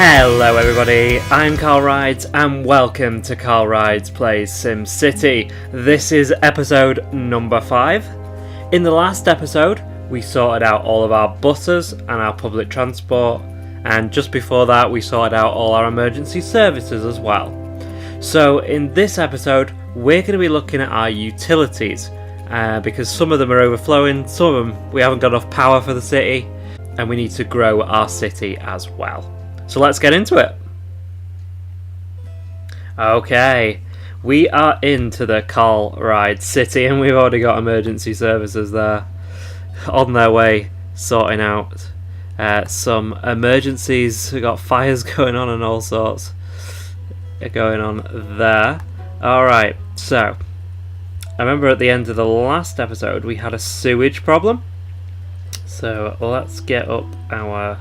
Hello everybody, I'm CarlRyds and welcome to CarlRyds Plays SimCity. This is episode number 5. In the last episode, we sorted out all of our buses and our public transport, and just before that we sorted out all our emergency services as well. So in this episode, we're going to be looking at our utilities, because some of them are overflowing, some of them we haven't got enough power for the city, and we need to grow our city as well. So let's get into it. Okay, we are into the CarlRyds city and we've already got emergency services there on their way sorting out some emergencies. We've got fires going on and all sorts going on there. Alright, so I remember at the end of the last episode we had a sewage problem. So let's get up our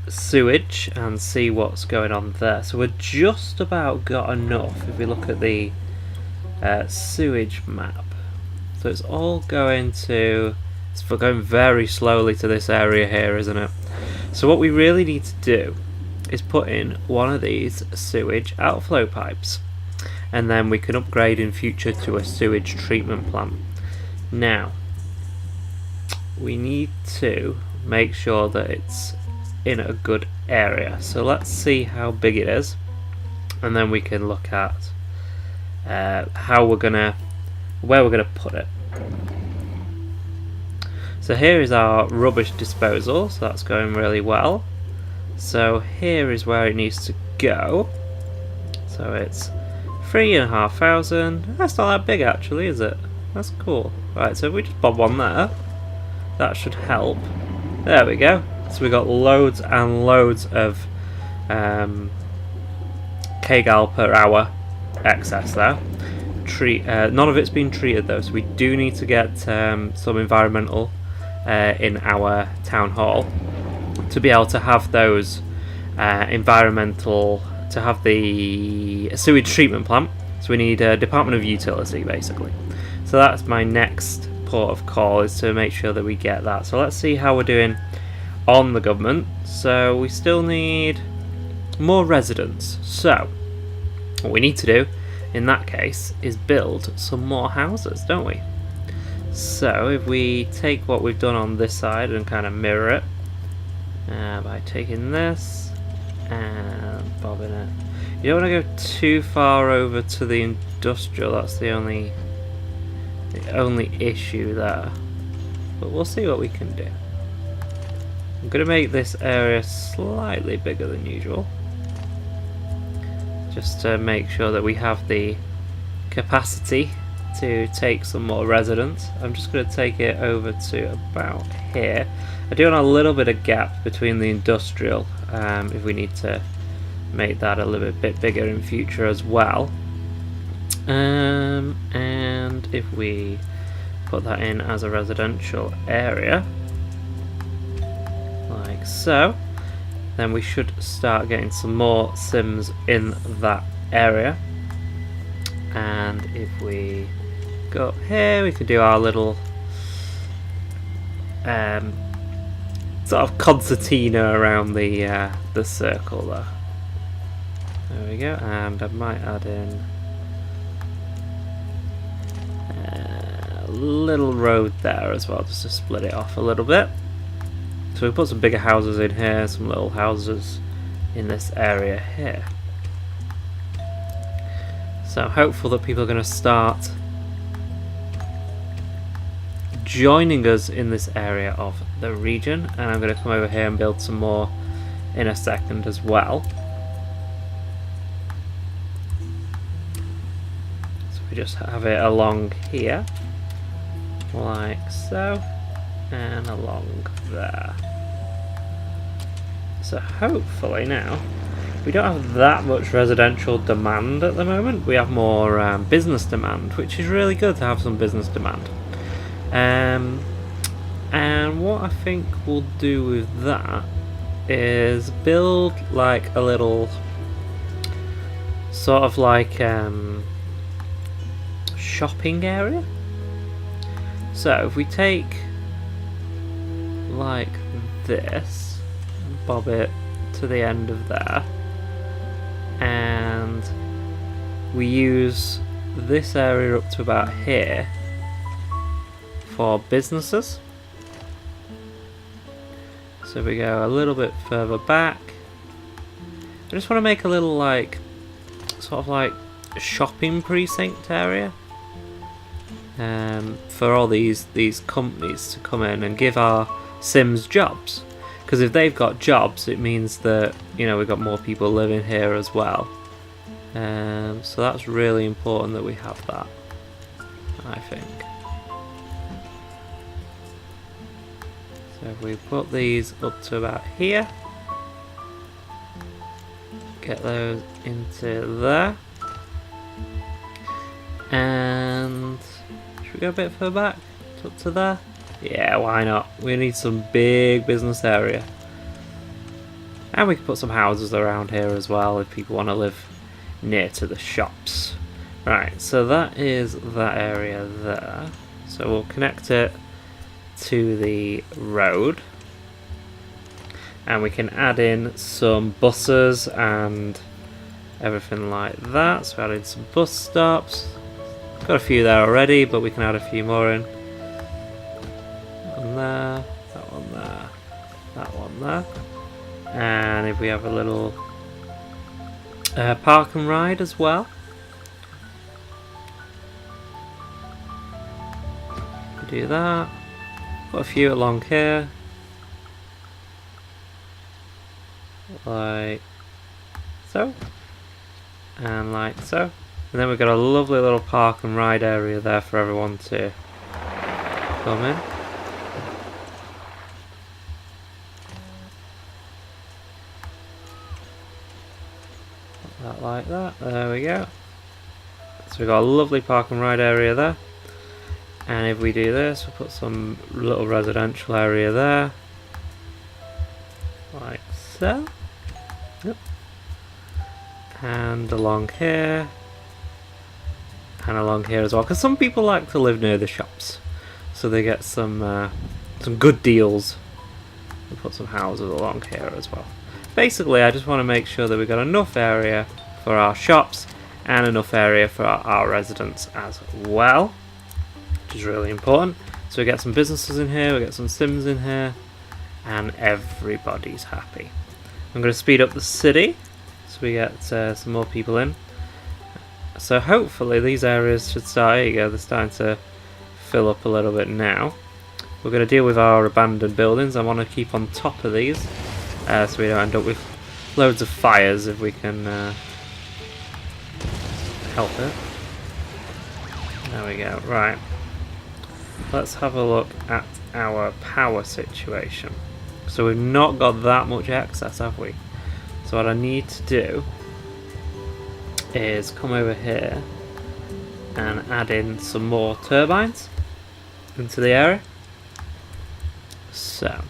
sewage and see what's going on there. So we're just about got enough if we look at the sewage map. So it's all going to, it's going very slowly to this area here, isn't it? So what we really need to do is put in one of these sewage outflow pipes, and then we can upgrade in future to a sewage treatment plant. Now we need to make sure that it's in a good area, so let's see how big it is, and then we can look at where we're gonna put it. So here is our rubbish disposal, so that's going really well. So here is where it needs to go. So it's 3,500. That's not that big actually, is it? That's cool. Right, so if we just bob one there, that should help. There we go. So we got loads and loads of kgal per hour excess there. None of it's been treated though, so we do need to get some environmental in our town hall to be able to have those environmental, to have the sewage treatment plant. So we need a Department of Utility basically. So that's my next port of call, is to make sure that we get that. So let's see how we're doing on the government. So we still need more residents, so what we need to do in that case is build some more houses, don't we? So if we take what we've done on this side and kind of mirror it by taking this and bobbing it. You don't want to go too far over to the industrial, that's the only issue there, but we'll see what we can do. I'm going to make this area slightly bigger than usual, just to make sure that we have the capacity to take some more residents. I'm just going to take it over to about here. I do want a little bit of gap between the industrial, if we need to make that a little bit bigger in future as well. And if we put that in as a residential area, like so, then we should start getting some more Sims in that area. And if we go up here, we could do our little sort of concertina around the circle there. There we go, and I might add in a little road there as well, just to split it off a little bit. So we put some bigger houses in here, some little houses in this area here. So I'm hopeful that people are going to start joining us in this area of the region, and I'm going to come over here and build some more in a second as well. So we just have it along here, like so, and along there. So hopefully now we don't have that much residential demand at the moment. We have more business demand, which is really good to have some business demand. And what I think we'll do with that is build like a little sort of like shopping area. So if we take like this, bob it to the end of there, and we use this area up to about here for businesses. So we go a little bit further back. I just want to make a little like sort of like shopping precinct area for all these companies to come in and give our Sims jobs. Because if they've got jobs, it means that, you know, we've got more people living here as well. So that's really important that we have that, I think. So if we put these up to about here, get those into there, and should we go a bit further back, up to there? Yeah, why not? We need some big business area. And we can put some houses around here as well if people want to live near to the shops. Right, so that is that area there. So we'll connect it to the road. And we can add in some buses and everything like that. So add in some bus stops. Got a few there already, but we can add a few more in. There, that one there, that one there, and if we have a little park and ride as well, we do that. Got a few along here, like so, and like so, and then we've got a lovely little park and ride area there for everyone to come in. That like that, there we go. So we've got a lovely park and ride area there. And if we do this, we'll put some little residential area there. Like so. Yep. And along here. And along here as well. Because some people like to live near the shops. So they get some good deals. We'll put some houses along here as well. Basically, I just want to make sure that we've got enough area for our shops and enough area for our residents as well, which is really important. So we get some businesses in here, we get some Sims in here, and everybody's happy. I'm going to speed up the city so we get some more people in. So hopefully these areas should start, there you go, they're starting to fill up a little bit now. We're going to deal with our abandoned buildings. I want to keep on top of these. So we don't end up with loads of fires if we can help it. There we go. Right. Let's have a look at our power situation. So we've not got that much excess, have we? So what I need to do is come over here and add in some more turbines into the area. So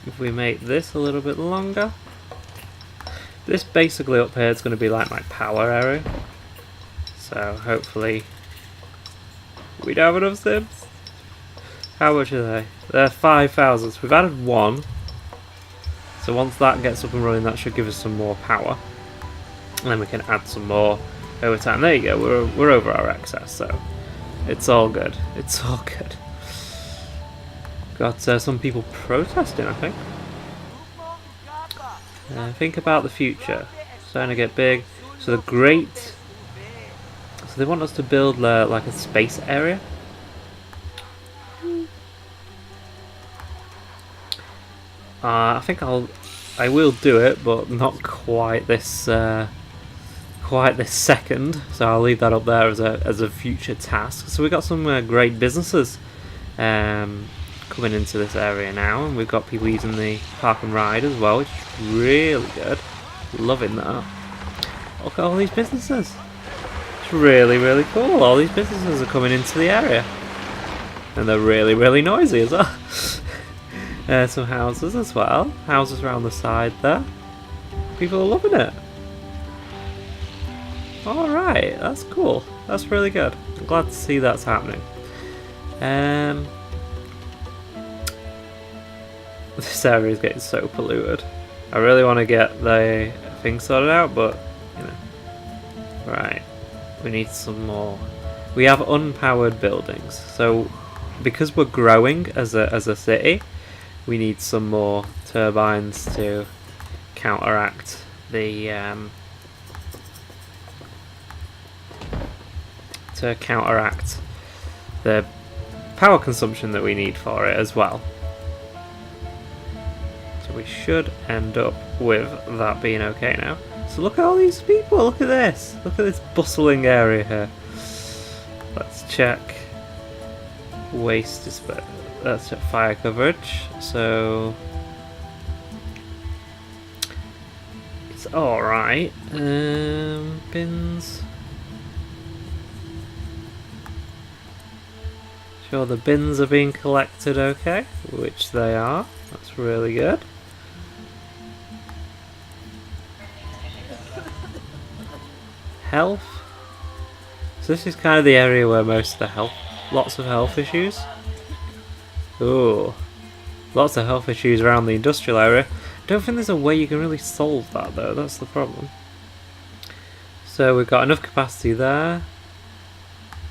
if we make this a little bit longer, this basically up here is going to be like my power area. So hopefully we don't have enough Sims. How much are they? They're 5,000. So we've added one. So once that gets up and running, that should give us some more power. And then we can add some more over time. There you go. We're over our excess. So it's all good. It's all good. Got some people protesting, I think. Think about the future. Starting to get big. So the great... So they want us to build like a space area. I think I will do it, but not quite this second. So I'll leave that up there as a future task. So we've got some great businesses coming into this area now, and we've got people using the park and ride as well, which is really good. Loving that. Look at all these businesses. It's really, really cool. All these businesses are coming into the area, and they're really, really noisy as well. Some houses as well. Houses around the side there. People are loving it. Alright, that's cool. That's really good. I'm glad to see that's happening. This area is getting so polluted. I really want to get the thing sorted out, but you know. Right, we need some more. We have unpowered buildings, so because we're growing as a city, we need some more turbines to counteract the power consumption that we need for it as well. So we should end up with that being okay now. So look at all these people, look at this! Look at this bustling area here. Let's check waste disposal. Let's check fire coverage. So it's alright. Bins. Sure, the bins are being collected okay, which they are. That's really good. Health. So this is kind of the area where most of the lots of health issues. Ooh, lots of health issues around the industrial area. I don't think there's a way you can really solve that though, that's the problem. So we've got enough capacity there.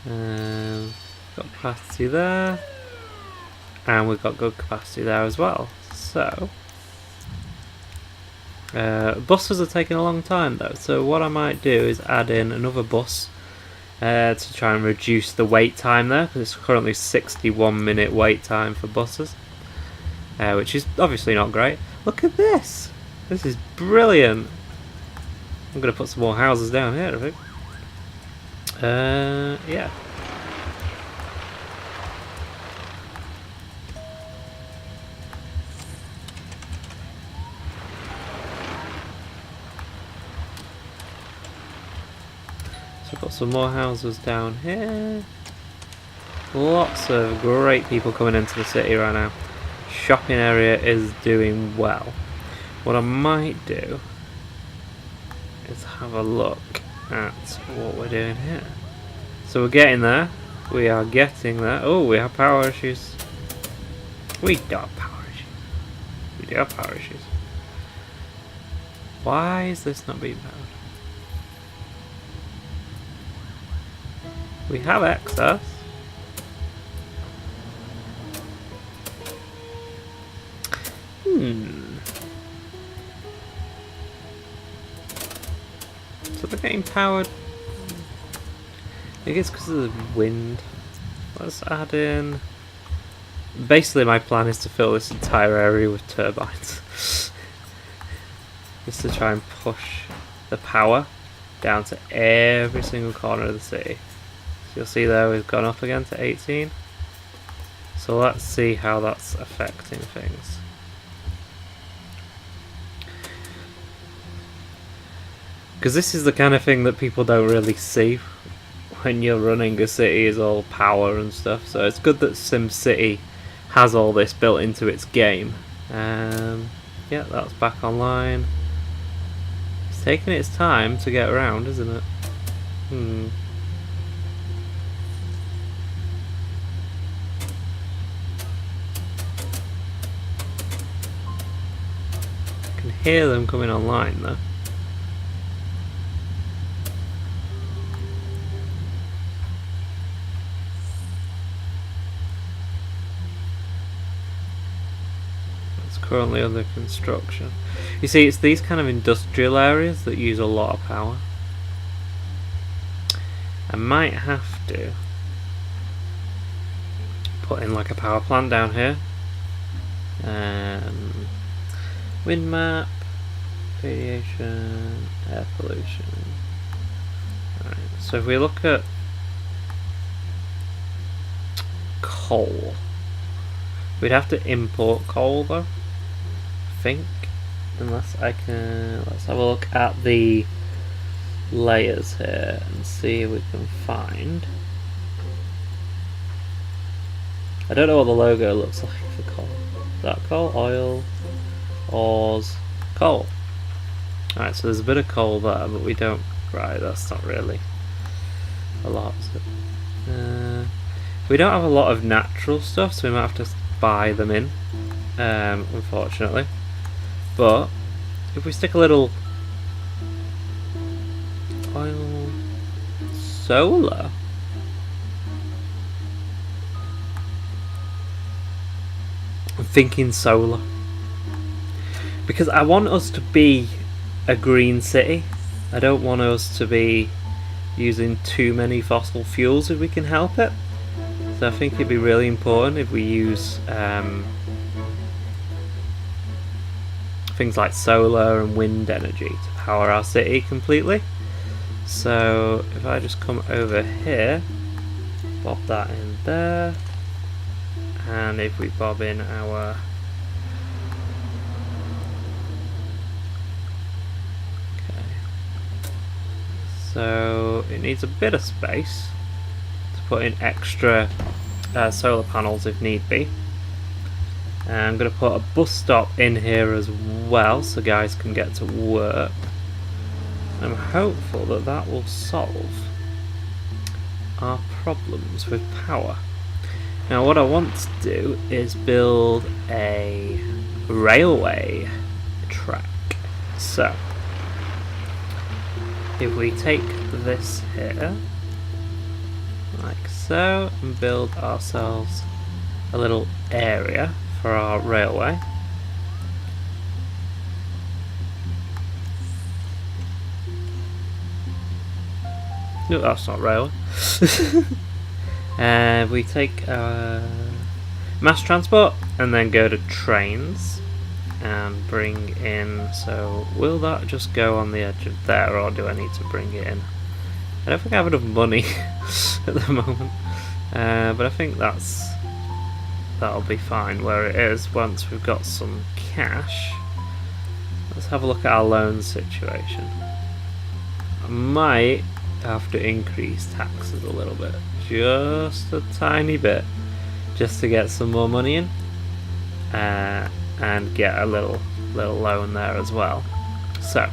Got capacity there. And we've got good capacity there as well. So buses are taking a long time though, so what I might do is add in another bus to try and reduce the wait time there, because it's currently 61-minute wait time for buses, which is obviously not great. Look at this! This is brilliant! I'm going to put some more houses down here, I think. Yeah. So I've got some more houses down here. Lots of great people coming into the city right now. Shopping area is doing well. What I might do is have a look at what we're doing here. So we're getting there. We are getting there. Oh, we have power issues. We don't have power issues. We do have power issues. Why is this not being powered? We have access. So they're getting powered. I guess because of the wind. Let's add in. Basically, my plan is to fill this entire area with turbines. Just to try and push the power down to every single corner of the city. You'll see there we've gone up again to 18. So let's see how that's affecting things. Because this is the kind of thing that people don't really see when you're running a city, is all power and stuff. So it's good that SimCity has all this built into its game. Yeah, that's back online. It's taking its time to get around, isn't it? I can hear them coming online though. Currently under construction. You see, it's these kind of industrial areas that use a lot of power. I might have to put in like a power plant down here. Wind map, radiation, air pollution. Alright, so if we look at coal, we'd have to import coal though. Think, unless I can. Let's have a look at the layers here and see if we can find. I don't know what the logo looks like for coal. Is that coal? Oil, ores, coal. Alright, so there's a bit of coal there, but we don't. Right, that's not really a lot, is it? We don't have a lot of natural stuff, so we might have to buy them in, unfortunately. But if we stick a little oil solar. I'm thinking solar because I want us to be a green city. I don't want us to be using too many fossil fuels if we can help it. So I think it'd be really important if we use things like solar and wind energy to power our city completely. So if I just come over here, bob that in there, and if we bob in our so it needs a bit of space to put in extra solar panels if need be. And I'm going to put a bus stop in here as well so guys can get to work. I'm hopeful that that will solve our problems with power. Now what I want to do is build a railway track. So if we take this here, like so, and build ourselves a little area for our railway. No, that's not railway. We take mass transport and then go to trains and bring in, so will that just go on the edge of there, or do I need to bring it in? I don't think I have enough money at the moment, but I think that'll be fine where it is once we've got some cash. Let's have a look at our loan situation. I might have to increase taxes a little bit, just a tiny bit, just to get some more money in. And get a little loan there as well. So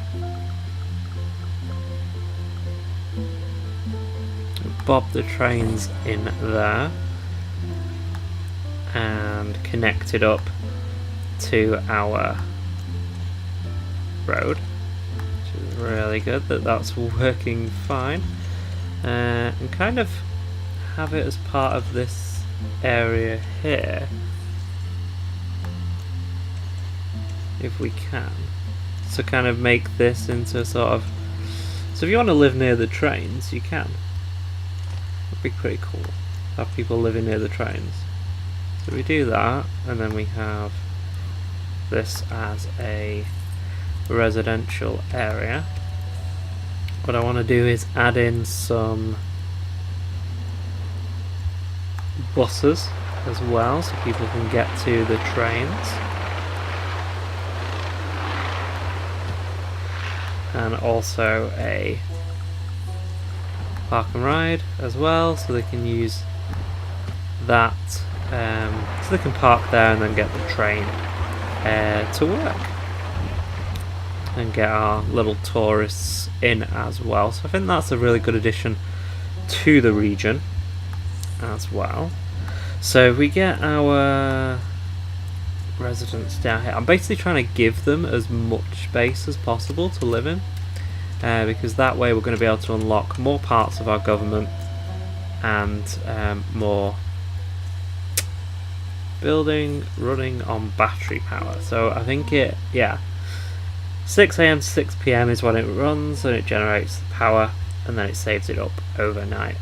bob the trains in there and connect it up to our road, which is really good that that's working fine, and kind of have it as part of this area here if we can, so kind of make this into sort of, so if you want to live near the trains you can. It'd be pretty cool to have people living near the trains. So we do that, and then we have this as a residential area. What I want to do is add in some buses as well so people can get to the trains. And also a park and ride as well, so they can use that, so they can park there and then get the train to work and get our little tourists in as well. So I think that's a really good addition to the region as well. So if we get our residents down here, I'm basically trying to give them as much space as possible to live in, because that way we're going to be able to unlock more parts of our government and more building running on battery power. So I think 6 AM to 6 PM is when it runs and it generates the power, and then it saves it up overnight.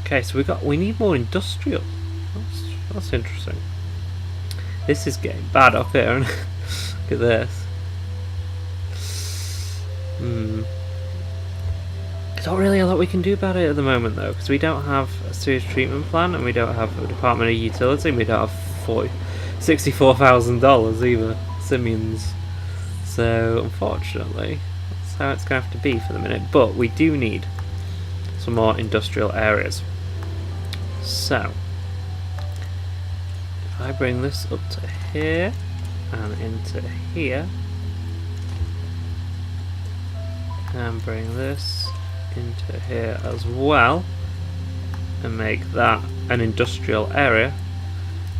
Okay, so we need more industrial. That's interesting. This is getting bad up here. Look at this. There's not really a lot we can do about it at the moment though, because we don't have a sewage treatment plant, and we don't have a Department of Utility, and we don't have $64,000 either. Simians. So unfortunately, that's how it's going to have to be for the minute. But we do need some more industrial areas. So if I bring this up to here and into here, and bring this into here as well, and make that an industrial area,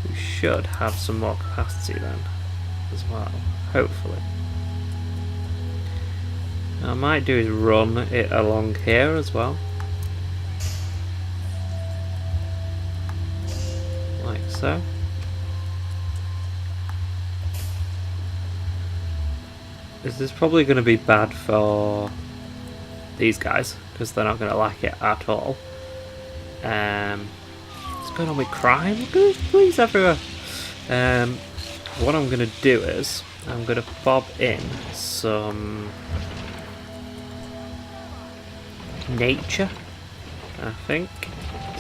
we should have some more capacity then as well, hopefully. What I might do is run it along here as well. Like so. This is probably going to be bad for these guys, because they're not going to like it at all. What's going on with crime? Look at these police everywhere. What I'm going to do is, I'm going to bob in some nature, I think.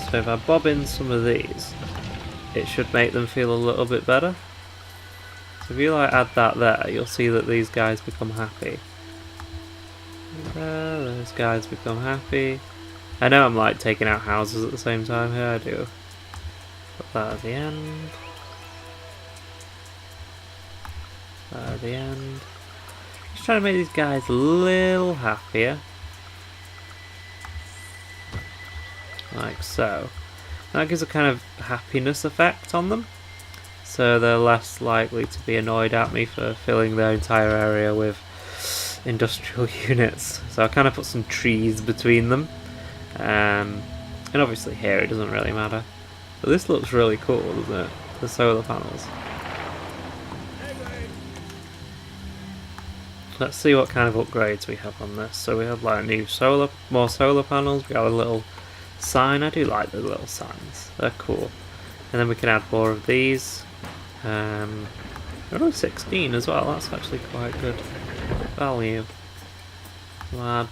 So if I bob in some of these, it should make them feel a little bit better. So if you like add that there, you'll see that these guys become happy. Those guys become happy. I know I'm like taking out houses at the same time here, I do. Put that at the end. That at the end. Just trying to make these guys a little happier. Like so. That gives a kind of happiness effect on them. So they're less likely to be annoyed at me for filling their entire area with industrial units. So I kind of put some trees between them. And obviously here it doesn't really matter. But this looks really cool, doesn't it? The solar panels. Let's see what kind of upgrades we have on this. So we have like more solar panels. We got a little sign. I do like the little signs. They're cool. And then we can add more of these. They're only 16 as well. That's actually quite good value. We'll add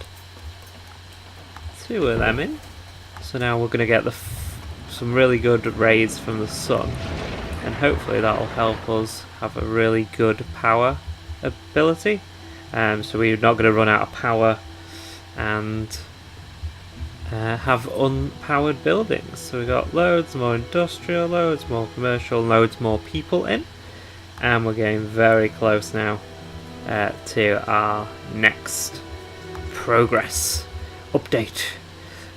2 of them in. So now we're going to get some really good rays from the sun, and hopefully that will help us have a really good power ability. So we're not going to run out of power and have unpowered buildings. So we've got loads more industrial, loads more commercial, loads more people in, and we're getting very close now to our next progress update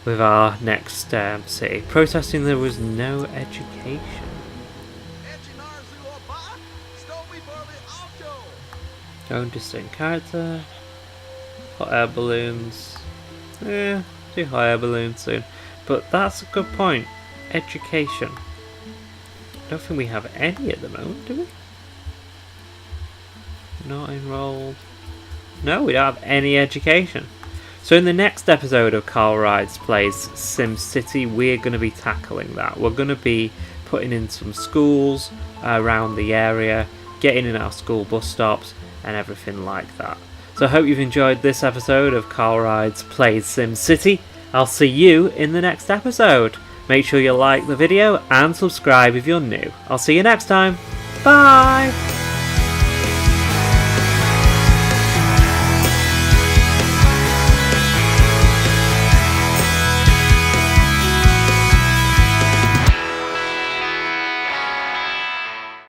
with our next city. Protesting there was no education. Own distinct character. Hot air balloons. Yeah, do hot air balloons soon. But that's a good point. Education. I don't think we have any at the moment, do we? Not enrolled. No, we don't have any education. So in the next episode of CarlRyds Plays SimCity, we're going to be tackling that. We're going to be putting in some schools around the area, getting in our school bus stops, and everything like that. So I hope you've enjoyed this episode of CarlRyds Plays SimCity. I'll see you in the next episode. Make sure you like the video and subscribe if you're new. I'll see you next time. Bye!